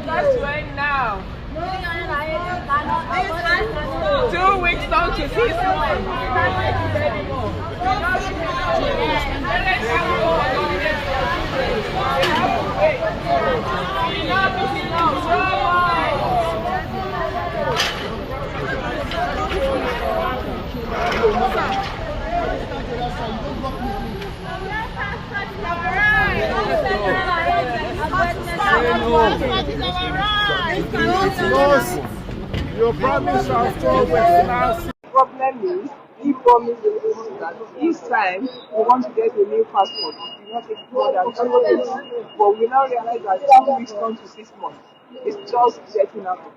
That's when now. 2 weeks down to 6 months. Your promise shall fall with Problem is, he promised that each time we want to get a new passport, it will not take more than 2 weeks. But we now realize that 2 weeks turn to 6 months. It's just getting out of hand.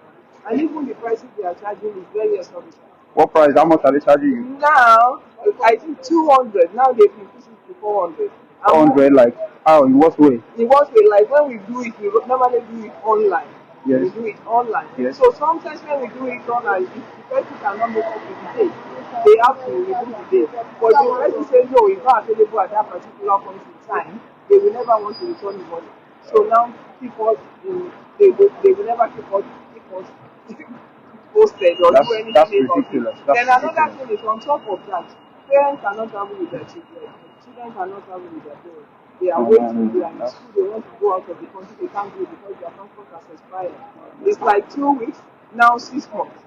And even the prices they are charging is very exorbitant. What price? How much are they charging you? Now, I think 200. Now they've increased it to 400. 400, like how? In what way? In what way? Like when we do it, we normally do it online. Yes. We do it online. Yes. So sometimes when we do it online, if the person cannot make up with the date, they have to remove the date. But if the person says no, it's not available at that particular point in time, they will never want to return the money. So now people, they will never keep us posted or do anything that's about ridiculous. it. That's Then another ridiculous. thing is on top of that, parents cannot travel with their children. Children cannot travel with their parents. They are waiting, they are in school, they want to go out of the country, they can't do it because their passport has expired. It's like 2 weeks, now 6 months.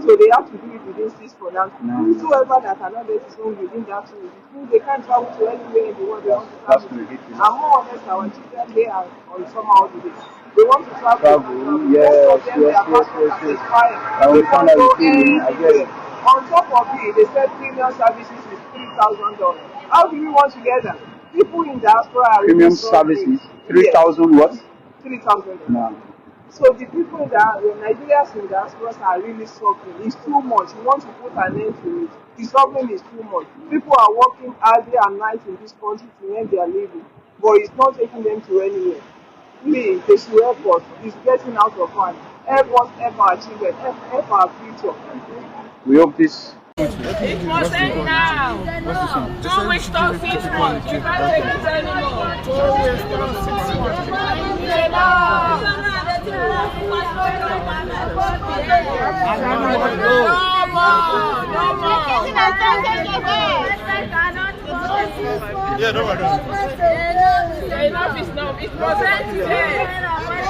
So they have to do it within 6 months. And whoever that cannot get his own within that 2 weeks, they can't travel to anywhere in the world they want to travel. That's ridiculous. And more or less, our children, they are on summer holidays. They want to travel. Yes, most of them, their passport has expired. I will They can't find out go the feeling. I get it. anywhere. On top of it, they said premium services is $3,000. How do we want to get that? People in diaspora are Premium really suffering. services, 3,000 what? $3,000. No. So the people that the Nigerians in diaspora are really suffering. It's too much. We want to put an end to it. The suffering is too much. People are working hard day and night in this country to make their living, but it's not taking them to anywhere. Please, they should help us. It's getting out of hand. Help us, help our children, help our future. We hope this. It must end now. 2 weeks to 6 months. You can't take it anymore. 2 weeks to 6 months. No more. Yeah, no worry. Enough is enough. It must end today. Enough is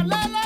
enough.